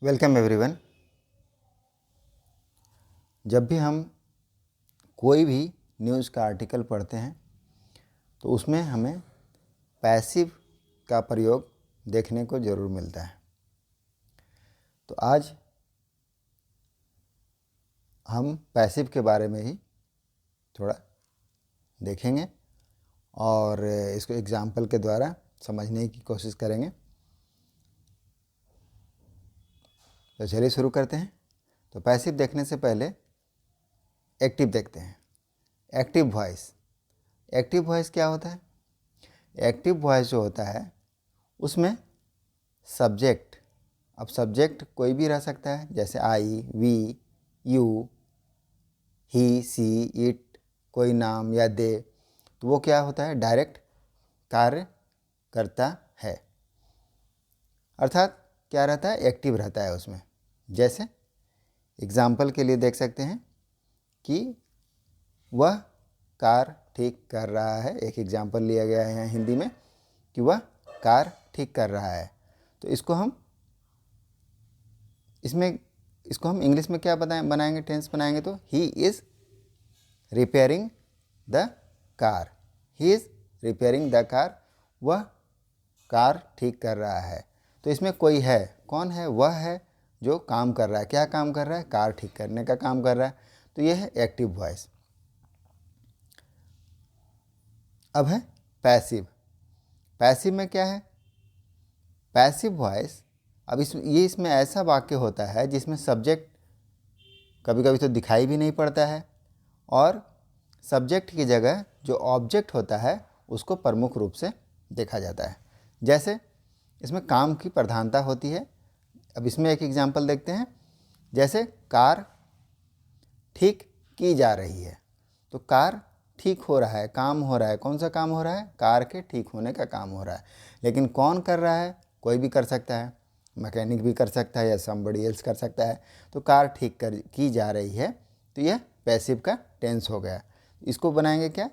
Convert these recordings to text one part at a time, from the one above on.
Welcome everyone. जब भी हम कोई भी न्यूज़ का आर्टिकल पढ़ते हैं तो उसमें हमें पैसिव का प्रयोग देखने को ज़रूर मिलता है। तो आज हम पैसिव के बारे में ही थोड़ा देखेंगे और इसको एग्जाम्पल के द्वारा समझने की कोशिश करेंगे। तो चलिए शुरू करते हैं। तो पैसिव देखने से पहले एक्टिव देखते हैं। Active voice. एक्टिव वॉइस क्या होता है? एक्टिव वॉइस जो होता है उसमें सब्जेक्ट, अब सब्जेक्ट कोई भी रह सकता है, जैसे I, we, you, he, she, it, कोई नाम या दे, तो वो क्या होता है? डायरेक्ट कार्य करता है, अर्थात क्या रहता है? एक्टिव रहता है उसमें। जैसे एग्जाम्पल के लिए देख सकते हैं कि वह कार ठीक कर रहा है। एक एग्जाम्पल लिया गया है यहाँ हिंदी में कि वह कार ठीक कर रहा है। तो इसको हम इंग्लिश में क्या बनाएंगे? टेंस बनाएंगे तो he is repairing the car. He is repairing the car, वह कार ठीक कर रहा है। तो इसमें कोई है, कौन है? वह है जो काम कर रहा है। क्या काम कर रहा है? कार ठीक करने का काम कर रहा है। तो यह है एक्टिव वॉइस। अब है पैसिव। पैसिव में क्या है? पैसिव वॉइस, अब इसमें ऐसा वाक्य होता है जिसमें सब्जेक्ट कभी कभी तो दिखाई भी नहीं पड़ता है और सब्जेक्ट की जगह जो ऑब्जेक्ट होता है उसको प्रमुख रूप से देखा जाता है। जैसे इसमें काम की प्रधानता होती है। अब इसमें एक एग्जाम्पल देखते हैं। जैसे कार ठीक की जा रही है, तो कार ठीक हो रहा है, काम हो रहा है। कौन सा काम हो रहा है? कार के ठीक होने का काम हो रहा है। लेकिन कौन कर रहा है? कोई भी कर सकता है, मैकेनिक भी कर सकता है या समबडी एल्स कर सकता है। तो कार ठीक की जा रही है, तो यह पैसिव का टेंस हो गया। इसको बनाएंगे क्या?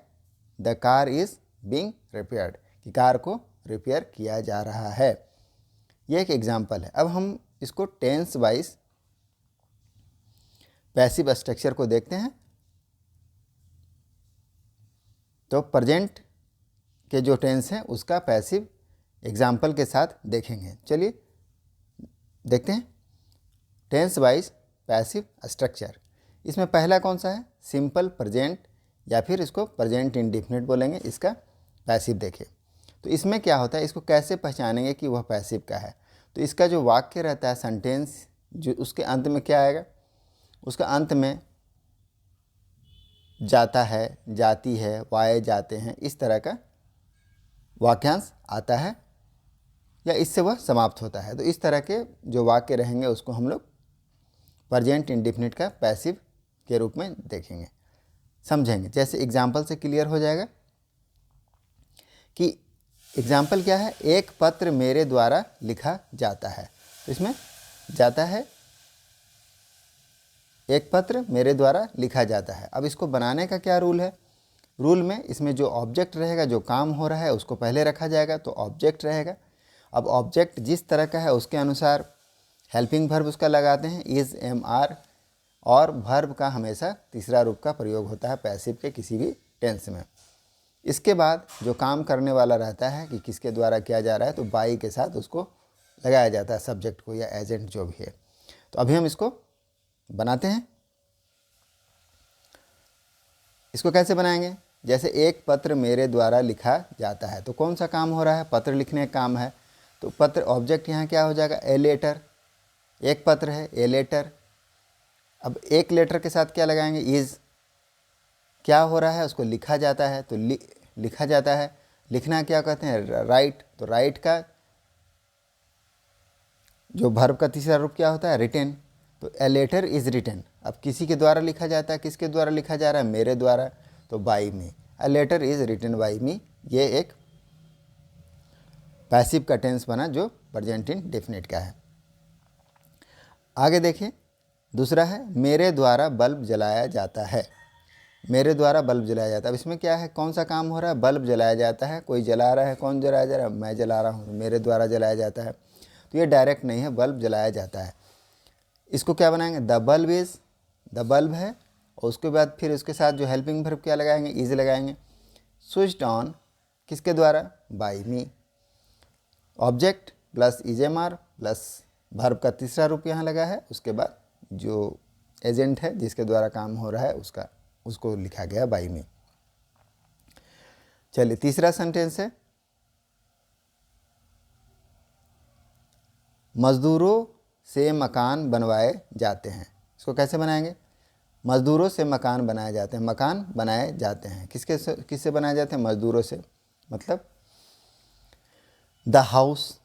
The car is being repaired, कि कार को रिपेयर किया जा रहा है। यह एक एग्जाम्पल है। अब हम इसको टेंस वाइज पैसिव स्ट्रक्चर को देखते हैं। तो प्रेजेंट के जो टेंस है उसका पैसिव एग्जाम्पल के साथ देखेंगे। चलिए देखते हैं टेंस वाइज पैसिव स्ट्रक्चर। इसमें पहला कौन सा है? सिंपल प्रेजेंट, या फिर इसको प्रेजेंट इंडेफिनिट बोलेंगे। इसका पैसिव देखें तो इसमें क्या होता है, इसको कैसे पहचानेंगे कि वह पैसिव का है? तो इसका जो वाक्य रहता है, सेंटेंस, जो उसके अंत में क्या आएगा? उसका अंत में जाता है, जाती है, वाए जाते हैं, इस तरह का वाक्यांश आता है या इससे वह समाप्त होता है। तो इस तरह के जो वाक्य रहेंगे उसको हम लोग प्रेजेंट इंडेफिनिट का पैसिव के रूप में देखेंगे, समझेंगे। जैसे एग्जाम्पल से क्लियर हो जाएगा कि एग्जाम्पल क्या है? एक पत्र मेरे द्वारा लिखा जाता है। तो इसमें जाता है, एक पत्र मेरे द्वारा लिखा जाता है। अब इसको बनाने का क्या रूल है? रूल में इसमें जो ऑब्जेक्ट रहेगा, जो काम हो रहा है उसको पहले रखा जाएगा, तो ऑब्जेक्ट रहेगा। अब ऑब्जेक्ट जिस तरह का है उसके अनुसार हेल्पिंग वर्ब उसका लगाते हैं, इज़, एम, आर, और वर्ब का हमेशा तीसरा रूप का प्रयोग होता है पैसिव के किसी भी टेंस में। इसके बाद जो काम करने वाला रहता है कि किसके द्वारा किया जा रहा है, तो बाई के साथ उसको लगाया जाता है, सब्जेक्ट को या एजेंट जो भी है। तो अभी हम इसको बनाते हैं। इसको कैसे बनाएंगे? जैसे एक पत्र मेरे द्वारा लिखा जाता है, तो कौन सा काम हो रहा है? पत्र लिखने का काम है। तो पत्र ऑब्जेक्ट यहाँ क्या हो जाएगा? A letter. एक पत्र है, ए लेटर। अब एक लेटर के साथ क्या लगाएंगे? इज़। क्या हो रहा है? उसको लिखा जाता है, तो लिखा जाता है। लिखना क्या कहते हैं? राइट। तो राइट का जो वर्ब का तीसरा रूप क्या होता है? रिटेन। तो ए लेटर इज़ रिटेन। अब किसी के द्वारा लिखा जाता है, किसके द्वारा लिखा जा रहा है? मेरे द्वारा। तो by me, a letter is written by me. ये एक पैसिव का टेंस बना जो प्रेजेंट इंडेफिनिट का है। आगे देखिए, दूसरा है मेरे द्वारा बल्ब जलाया जाता है। मेरे द्वारा बल्ब जलाया जाता है। अब इसमें क्या है? कौन सा काम हो रहा है? बल्ब जलाया जाता है। कोई जला रहा है, कौन जलाया जा रहा है? मैं जला रहा हूँ, मेरे द्वारा जलाया जाता है। तो ये डायरेक्ट नहीं है, बल्ब जलाया जाता है। इसको क्या बनाएंगे, the bulb is, the bulb है, और उसके बाद फिर उसके साथ जो हेल्पिंग वर्ब क्या लगाएंगे, इज लगाएंगे। स्विच्ड ऑन किसके द्वारा, बाय मी। Object plus is am are plus verb का तीसरा रूप यहाँ लगा है, उसके बाद जो एजेंट है जिसके द्वारा काम हो रहा है उसको लिखा गया बाय मी। चलिए तीसरा सेंटेंस है, मजदूरों से मकान बनवाए जाते हैं। इसको कैसे बनाएंगे, मजदूरों से मकान बनाए जाते हैं, मकान बनाए जाते हैं किससे बनाए जाते हैं, मजदूरों से। मतलब द हाउस,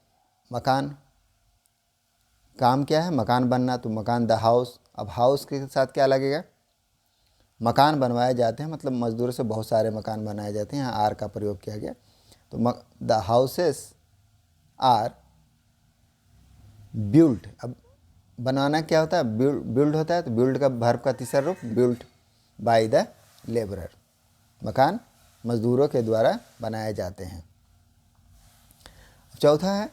मकान, काम क्या है, मकान बनना, तो मकान द हाउस। अब हाउस के साथ क्या लगेगा, मकान बनवाए जाते हैं, मतलब मजदूरों से बहुत सारे मकान बनाए जाते हैं, यहाँ आर का प्रयोग किया गया। तो द हाउसेस आर बिल्ड। अब बनाना क्या होता है, बिल्ड होता है, तो बिल्ड का वर्ब का तीसरा रूप बिल्ड बाय द लेबरर, मकान मजदूरों के द्वारा बनाए जाते हैं। चौथा है,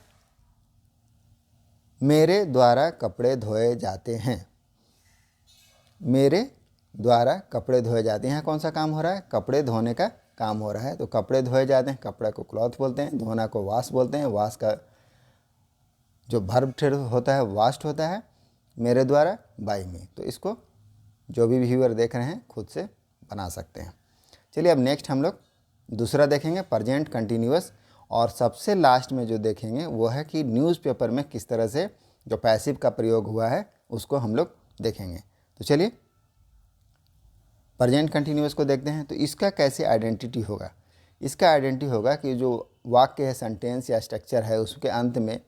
मेरे द्वारा कपड़े धोए जाते हैं, मेरे द्वारा कपड़े धोए जाते हैं। यहाँ कौन सा काम हो रहा है, कपड़े धोने का काम हो रहा है, तो कपड़े धोए जाते हैं, कपड़े को क्लॉथ बोलते हैं, धोना को वॉश बोलते हैं, वॉश का जो वर्ब होता है वाश्ड होता है, मेरे द्वारा बाय मी। तो इसको जो भी व्यूअर देख रहे हैं खुद से बना सकते हैं। चलिए अब नेक्स्ट हम लोग दूसरा देखेंगे, प्रेजेंट कंटिन्यूअस, और सबसे लास्ट में जो देखेंगे वो है कि न्यूज़पेपर में किस तरह से जो पैसिव का प्रयोग हुआ है उसको हम लोग देखेंगे। तो चलिए प्रेजेंट कंटिन्यूअस को देखते हैं। तो इसका कैसे आइडेंटिटी होगा, इसका आइडेंटिटी होगा कि जो वाक्य है, सेंटेंस या स्ट्रक्चर है, उसके अंत में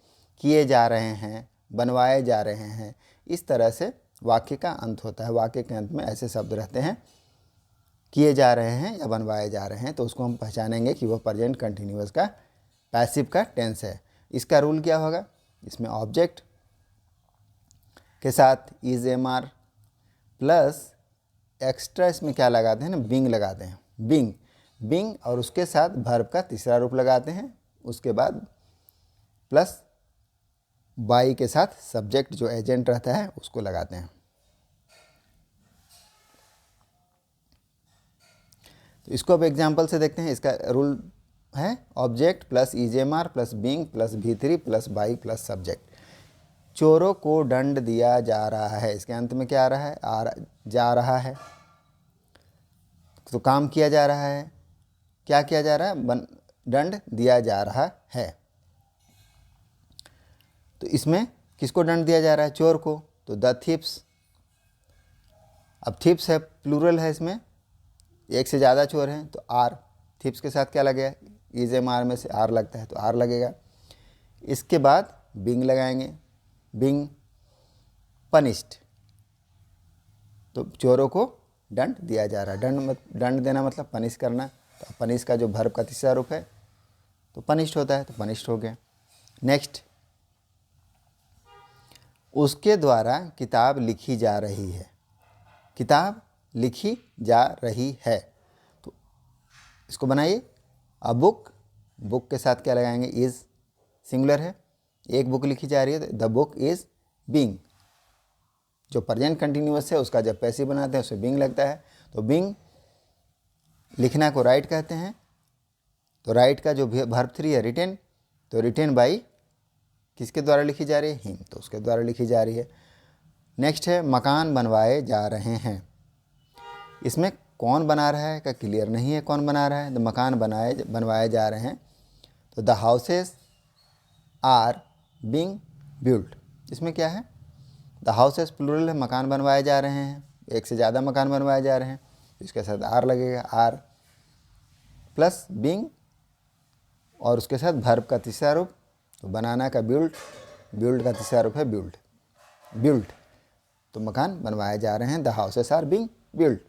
किए जा रहे हैं, बनवाए जा रहे हैं, इस तरह से वाक्य का अंत होता है। वाक्य के अंत में ऐसे शब्द रहते हैं, किए जा रहे हैं या बनवाए जा रहे हैं, तो उसको हम पहचानेंगे कि वो प्रेजेंट कंटिन्यूअस का पैसिव का टेंस है। इसका रूल क्या होगा, इसमें ऑब्जेक्ट के साथ is am are plus extra इसमें क्या लगाते हैं ना, बिंग लगाते हैं, बिंग, बिंग, और उसके साथ वर्ब का तीसरा रूप लगाते हैं, उसके बाद प्लस बाई के साथ सब्जेक्ट जो एजेंट रहता है उसको लगाते हैं। तो इसको अब एग्जाम्पल से देखते हैं। इसका रूल है object plus is am are plus being plus भी3 प्लस बाई प्लस सब्जेक्ट। चोरों को दंड दिया जा रहा है, इसके अंत में क्या आ रहा है, जा रहा है, तो काम किया जा रहा है, क्या किया जा रहा है, दंड दिया जा रहा है। तो इसमें किसको दंड दिया जा रहा है, चोर को, तो द थीप्स। अब थीप्स है, प्लूरल है, इसमें एक से ज़्यादा चोर हैं, तो आर, थीप्स के साथ क्या लगेगा, इज एम आर में से आर लगता है तो आर लगेगा। इसके बाद बिंग लगाएंगे, बिंग पनिश्ड, तो चोरों को दंड दिया जा रहा है, दंड देना मतलब पनिश करना, तो पनिश का जो वर्ब का तीसरा रूप है तो पनिश्ड होता है, तो पनिश्ड हो गया। नेक्स्ट, उसके द्वारा किताब लिखी जा रही है, किताब लिखी जा रही है, तो इसको बनाइए। अ बुक, बुक के साथ क्या लगाएंगे, इज़, सिंगुलर है, एक बुक लिखी जा रही है, तो द बुक इज़ बीइंग। जो प्रेजेंट कंटिन्यूअस है उसका जब पैसिव बनाते हैं उसमें बीइंग लगता है, तो बीइंग लिखना को राइट कहते हैं, तो राइट का जो वर्ब 3 है रिटेन, तो रिटेन बाई किसके द्वारा लिखी जा रही है, हिम, तो उसके द्वारा लिखी जा रही है। नेक्स्ट है मकान बनवाए जा रहे हैं, इसमें कौन बना रहा है का क्लियर नहीं है, कौन बना रहा है, तो मकान बनवाए जा रहे हैं, तो the houses are being built. इसमें क्या है, द हाउसेस प्लूरल है, मकान बनवाए जा रहे हैं, एक से ज़्यादा मकान बनवाए जा रहे हैं, इसके साथ आर लगेगा, आर प्लस बीइंग और उसके साथ वर्ब का तीसरा रूप, तो बनाना का बिल्ड, बिल्ड का तीसरा रूप है बिल्ड, बिल्ड, तो मकान बनवाए जा रहे हैं, the houses are being build.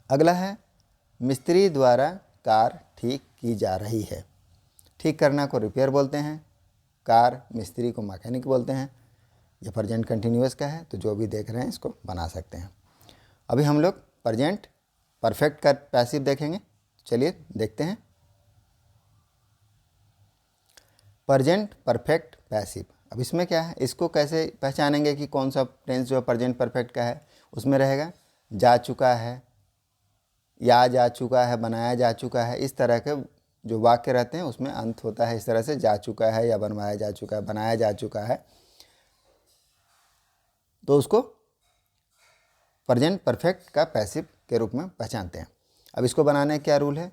अगला है मिस्त्री द्वारा कार ठीक की जा रही है, ठीक करना को रिपेयर बोलते हैं, कार मिस्त्री को मैकेनिक बोलते हैं। ये प्रेजेंट कंटिन्यूअस का है, तो जो भी देख रहे हैं इसको बना सकते हैं। अभी हम लोग प्रेजेंट परफेक्ट का पैसिव देखेंगे, चलिए देखते हैं। प्रेजेंट परफेक्ट पैसिव, अब इसमें क्या है, इसको कैसे पहचानेंगे कि कौन सा टेंस जो प्रेजेंट परफेक्ट का है। उसमें रहेगा जा चुका है, या जा चुका है, बनाया जा चुका है, इस तरह के जो वाक्य रहते हैं उसमें अंत होता है इस तरह से, जा चुका है या बनवाया जा चुका है, बनाया जा चुका है, तो उसको प्रेजेंट परफेक्ट का पैसिव के रूप में पहचानते हैं। अब इसको बनाने का क्या रूल है,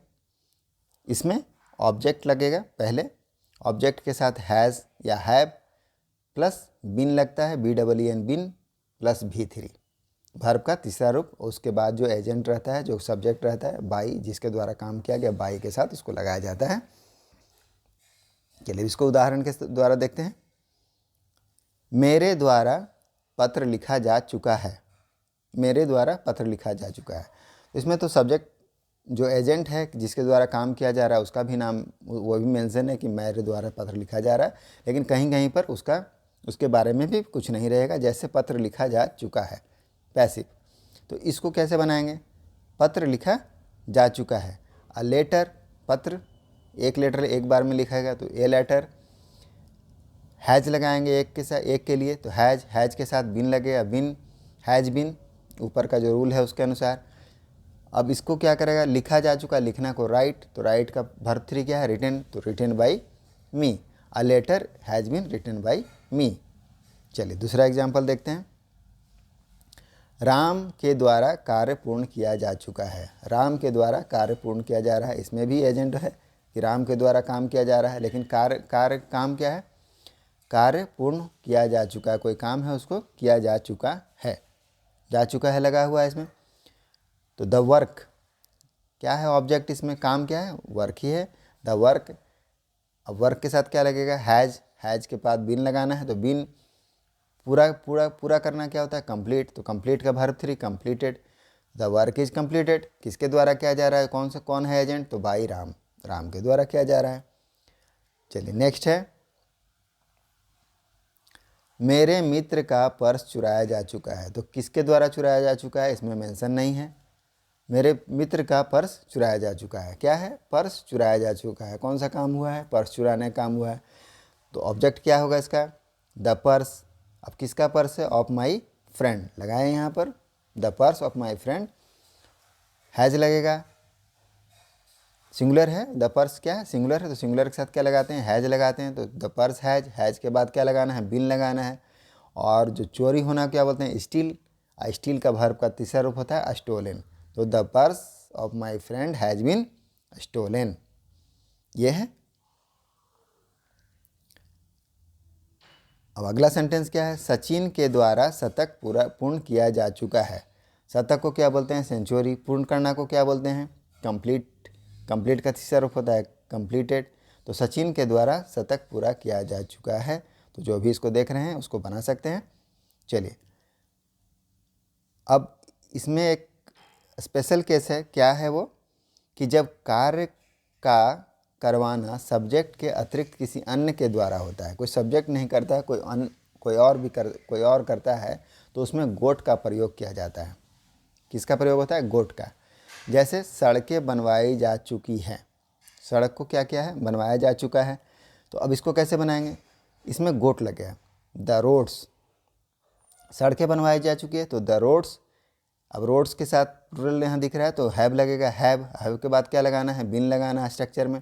इसमें ऑब्जेक्ट लगेगा पहले, ऑब्जेक्ट के साथ हैज़ या हैव प्लस बिन लगता है, BEEN bin plus V3 verb का तीसरा रूप। उसके बाद जो एजेंट रहता है, जो सब्जेक्ट रहता है, बाई, जिसके द्वारा काम किया गया, बाई के साथ उसको लगाया जाता है। चलिए इसको उदाहरण के द्वारा देखते हैं। मेरे द्वारा पत्र लिखा जा चुका है, मेरे द्वारा पत्र लिखा जा चुका है। इसमें तो सब्जेक्ट जो एजेंट है जिसके द्वारा काम किया जा रहा है उसका भी नाम, वो भी मेंशन है कि मेरे द्वारा पत्र लिखा जा रहा है, लेकिन कहीं कहीं पर उसके बारे में भी कुछ नहीं रहेगा, जैसे पत्र लिखा जा चुका है पैसिव। तो इसको कैसे बनाएंगे, पत्र लिखा जा चुका है, अ लेटर, पत्र एक लेटर एक बार में लिखा गया तो ए लेटर, हैज लगाएंगे एक के साथ, एक के लिए तो हैज, हैज के साथ बिन लगेगा, बिन, हैज बिन, ऊपर का जो रूल है उसके अनुसार। अब इसको क्या करेगा, लिखा जा चुका, लिखना को राइट, तो राइट का वर्ब 3 क्या है, रिटन, तो written by me, a letter has been written by me. चलिए दूसरा एग्जांपल देखते हैं। राम के द्वारा कार्य पूर्ण किया जा चुका है, राम के द्वारा कार्य पूर्ण किया जा रहा है, इसमें भी एजेंट है कि राम के द्वारा काम किया जा रहा है, लेकिन कार्य काम क्या है, कार्य पूर्ण किया जा चुका है, कोई काम है उसको किया जा चुका है, जा चुका है लगा हुआ है इसमें। तो द वर्क क्या है, ऑब्जेक्ट, इसमें काम क्या है, वर्क ही है, द वर्क। अब वर्क के साथ क्या लगेगा, हैज, हैज के बाद बिन लगाना है, तो बिन पूरा पूरा पूरा करना क्या होता है, कंप्लीट, तो कंप्लीट का verb 3 completed, the work is completed, किसके द्वारा किया जा रहा है, कौन है एजेंट, तो बाई राम, राम के द्वारा किया जा रहा है। चलिए नेक्स्ट है, मेरे मित्र का पर्स चुराया जा चुका है, तो किसके द्वारा चुराया जा चुका है, इसमें मेंशन नहीं है। मेरे मित्र का पर्स चुराया जा चुका है, क्या है, पर्स चुराया जा चुका है, कौन सा काम हुआ है, पर्स चुराने का काम हुआ है, तो ऑब्जेक्ट क्या होगा इसका, द पर्स। अब किसका पर्स है, ऑफ माई फ्रेंड लगाए यहाँ पर, the purse of my friend, has लगेगा, सिंगुलर है, द पर्स क्या है, सिंगुलर है, तो सिंगुलर के साथ क्या लगाते हैं, हैज लगाते हैं, तो द पर्स हैज, हैज के बाद क्या लगाना है, बिन लगाना है। और जो चोरी होना क्या बोलते हैं, स्टील, स्टील का वर्ब का तीसरा रूप होता है स्टोलन, तो the purse of my friend has been stolen, ये है। अब अगला सेंटेंस क्या है, सचिन के द्वारा शतक पूर्ण किया जा चुका है, शतक को क्या बोलते हैं, सेंचुरी, पूर्ण करना को क्या बोलते हैं, कंप्लीट, कंप्लीट का तीसरा रूप होता है कंप्लीटेड, तो सचिन के द्वारा शतक पूरा किया जा चुका है। तो जो भी इसको देख रहे हैं उसको बना सकते हैं। चलिए अब इसमें एक स्पेशल केस है, क्या है वो, कि जब कार्य का करवाना सब्जेक्ट के अतिरिक्त किसी अन्य के द्वारा होता है, कोई सब्जेक्ट नहीं करता है, कोई और करता है, तो उसमें गोट का प्रयोग किया जाता है। किसका प्रयोग होता है, गोट का। जैसे सड़कें बनवाई जा चुकी हैं, सड़क को क्या किया है, बनवाया जा चुका है, तो अब इसको कैसे बनाएंगे, इसमें गोट लगेगा, द रोड्स, सड़कें बनवाई जा चुकी है तो द रोड्स। अब रोड्स के साथ प्लूरल यहाँ दिख रहा है तो हैव लगेगा, हैव के बाद क्या लगाना है, बिन लगाना है स्ट्रक्चर में,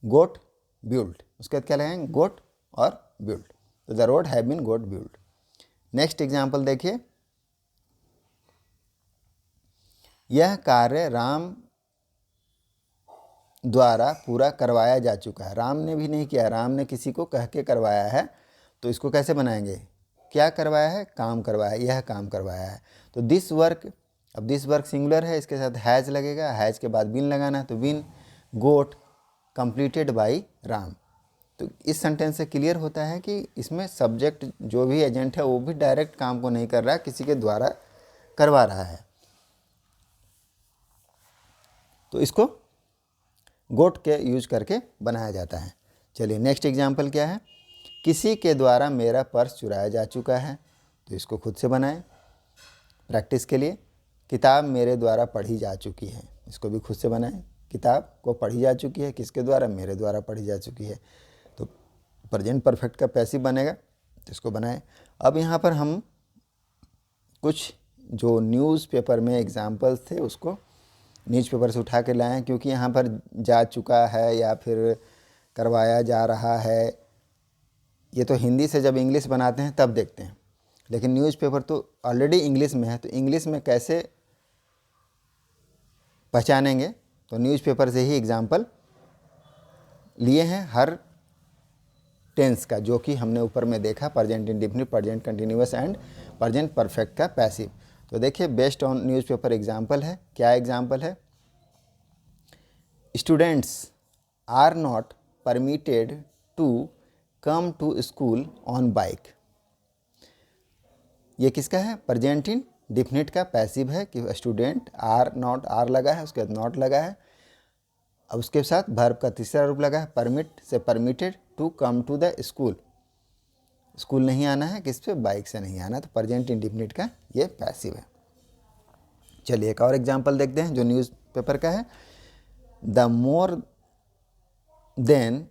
गोट बिल्ड, उसके बाद क्या लगाएंगे, गोट और बिल्ड, तो the road have been got build. Next example देखिए, यह कार्य राम द्वारा पूरा करवाया जा चुका है, राम ने भी नहीं किया, राम ने किसी को कह के करवाया है, तो इसको कैसे बनाएंगे, क्या करवाया है, काम करवाया है, यह काम करवाया है, तो दिस वर्क। अब दिस वर्क सिंगुलर है, इसके साथ हैज लगेगा, हैज के बाद बिन लगाना है, तो बिन गोट कंप्लीटेड बाई राम। तो इस सेंटेंस से क्लियर होता है कि इसमें सब्जेक्ट जो भी एजेंट है वो भी डायरेक्ट काम को नहीं कर रहा है, किसी के द्वारा करवा रहा है, तो इसको गोट के यूज करके बनाया जाता है। चलिए नेक्स्ट एग्जाम्पल क्या है, किसी के द्वारा मेरा पर्स चुराया जा चुका है, तो इसको खुद से बनाएं प्रैक्टिस के लिए। किताब मेरे द्वारा पढ़ी जा चुकी है, इसको भी खुद से बनाएं, किताब को पढ़ी जा चुकी है, किसके द्वारा, मेरे द्वारा पढ़ी जा चुकी है, तो प्रेजेंट परफेक्ट का पैसिव बनेगा, तो इसको बनाएं। अब यहाँ पर हम कुछ जो न्यूज़पेपर में एग्जाम्पल्स थे उसको न्यूज़पेपर से उठा के लाएँ, क्योंकि यहाँ पर जा चुका है या फिर करवाया जा रहा है, ये तो हिंदी से जब इंग्लिश बनाते हैं तब देखते हैं, लेकिन न्यूज़पेपर तो ऑलरेडी इंग्लिश में है, तो इंग्लिश में कैसे पहचानेंगे। तो न्यूज़पेपर से ही एग्जाम्पल लिए हैं हर टेंस का, जो कि हमने ऊपर में देखा, present indefinite, present continuous and present perfect का पैसिव। तो देखिए बेस्ड ऑन न्यूज़पेपर एग्जाम्पल है। क्या एग्जाम्पल है? Students are not permitted to come to school on bike. ये किसका है? प्रेजेंट इंडेफिनिट का पैसिव है कि स्टूडेंट आर नॉट, आर लगा है, उसके बाद नॉट लगा है, अब उसके साथ वर्ब का तीसरा रूप लगा है, परमिट से permitted to come to the school, school नहीं आना है, किस पे? बाइक से नहीं आना, तो प्रेजेंट इंडेफिनिट का ये पैसिव है। चलिए एक और एग्जांपल देखते हैं जो न्यूज़पेपर का है। The more than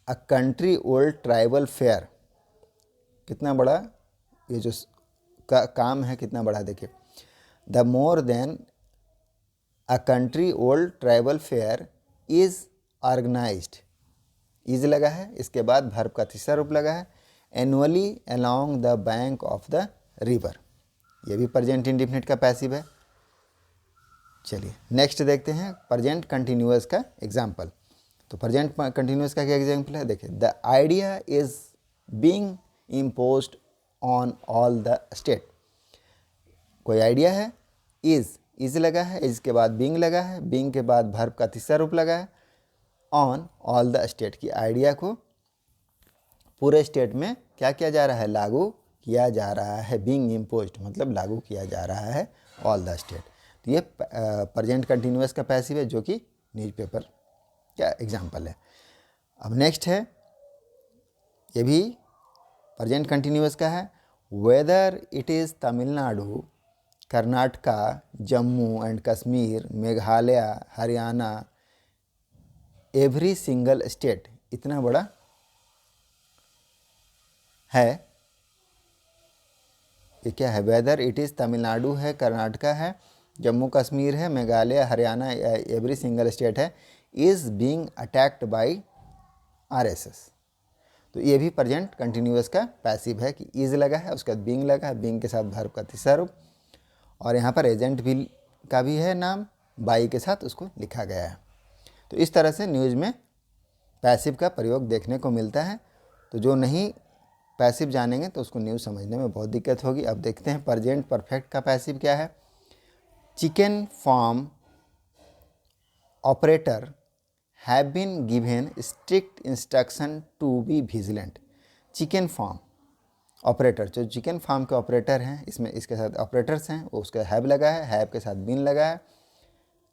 a country old tribal fair. कितना बड़ा ये जो काम है, कितना बड़ा देखिए। The more than a country old tribal fair is organised, is लगा है, इसके बाद वर्ब का तीसरा रूप लगा है, annually along the bank of the river. ये भी प्रेजेंट इंडेफिनिट का पैसिव है। चलिए नेक्स्ट देखते हैं प्रेजेंट कंटिन्यूअस का एग्जाम्पल। तो प्रेजेंट कंटिन्यूअस का क्या एग्जाम्पल है? देखिए, the idea is being imposed on all the state. कोई आइडिया है, इज लगा है, इज के बाद बीइंग लगा है, बीइंग के बाद वर्ब का तीसरा रूप लगा है, ऑन ऑल द स्टेट की आइडिया को पूरे स्टेट में क्या किया जा रहा है? लागू किया जा रहा है। बीइंग इम्पोज्ड मतलब लागू किया जा रहा है ऑल द स्टेट। तो ये प्रेजेंट कंटिन्यूअस का पैसिव है, जो कि न्यूज़पेपर का एग्जाम्पल है। अब नेक्स्ट है, ये भी प्रेजेंट कंटिन्यूअस का है। Whether it is Tamil Nadu, Karnataka, Jammu and Kashmir, Meghalaya, Haryana, every single state, इतना बड़ा है। ये क्या है? वेदर इट इज़ तमिलनाडु है, कर्नाटका है, जम्मू कश्मीर है, Meghalaya, Haryana, every single state है, is being attacked by RSS. तो ये भी प्रेजेंट कंटिन्यूअस का पैसिव है कि इज लगा है, उसके बाद बीइंग लगा है, बीइंग के साथ वर्ब का तीसरा रूप, और यहाँ पर एजेंट भी का भी है नाम, बाई के साथ उसको लिखा गया है। तो इस तरह से न्यूज़ में पैसिव का प्रयोग देखने को मिलता है। तो जो नहीं पैसिव जानेंगे तो उसको न्यूज़ समझने में बहुत दिक्कत होगी। अब देखते हैं प्रेजेंट परफेक्ट का पैसिव क्या है। Chicken farm operator have been given strict instruction to be vigilant. Chicken farm operator, जो चिकन फार्म के ऑपरेटर हैं, इसमें इसके साथ ऑपरेटर्स हैं, वो उसका हैव लगा है, हैव के साथ बीन लगा है,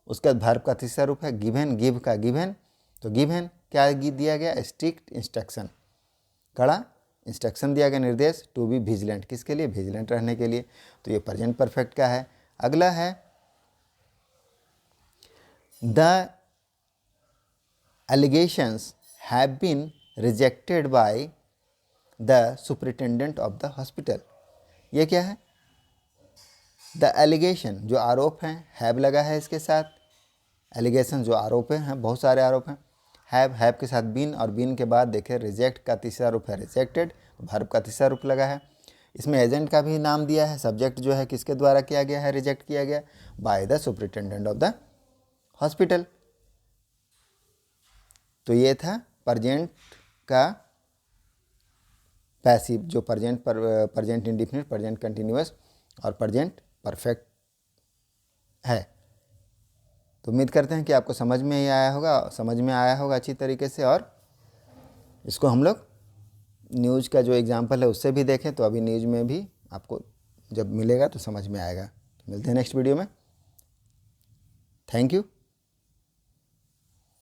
उसका वर्ब का तीसरा रूप है गिवन, गिव का गिवन। तो गिवन क्या दिया गया? स्ट्रिक्ट इंस्ट्रक्शन, कड़ा इंस्ट्रक्शन दिया गया, निर्देश, टू बी विजिलेंट, किसके लिए? विजिलेंट रहने के लिए। तो ये प्रेजेंट परफेक्ट का है। अगला है the allegations have been rejected by the superintendent of the hospital. ये क्या है? द एलिगेशन जो आरोप हैं, हैव लगा है इसके साथ, एलिगेशन जो आरोप हैं, बहुत सारे आरोप हैं, हैव के साथ बीन, और बीन के बाद देखिए रिजेक्ट का तीसरा रूप है रिजेक्टेड, वर्ब का तीसरा रूप लगा है। इसमें एजेंट का भी नाम दिया है, सब्जेक्ट जो है किसके द्वारा किया गया है? रिजेक्ट किया गया, bye the superintendent of the hospital. तो ये था प्रेजेंट का पैसिव, जो प्रेजेंट इंडेफिनिट, प्रेजेंट कंटिन्यूअस और प्रेजेंट परफेक्ट है। तो उम्मीद करते हैं कि आपको समझ में आया होगा अच्छी तरीके से, और इसको हम लोग न्यूज़ का जो एग्जांपल है उससे भी देखें, तो अभी न्यूज़ में भी आपको जब मिलेगा तो समझ में आएगा। तो मिलते हैं नेक्स्ट वीडियो में। Thank you.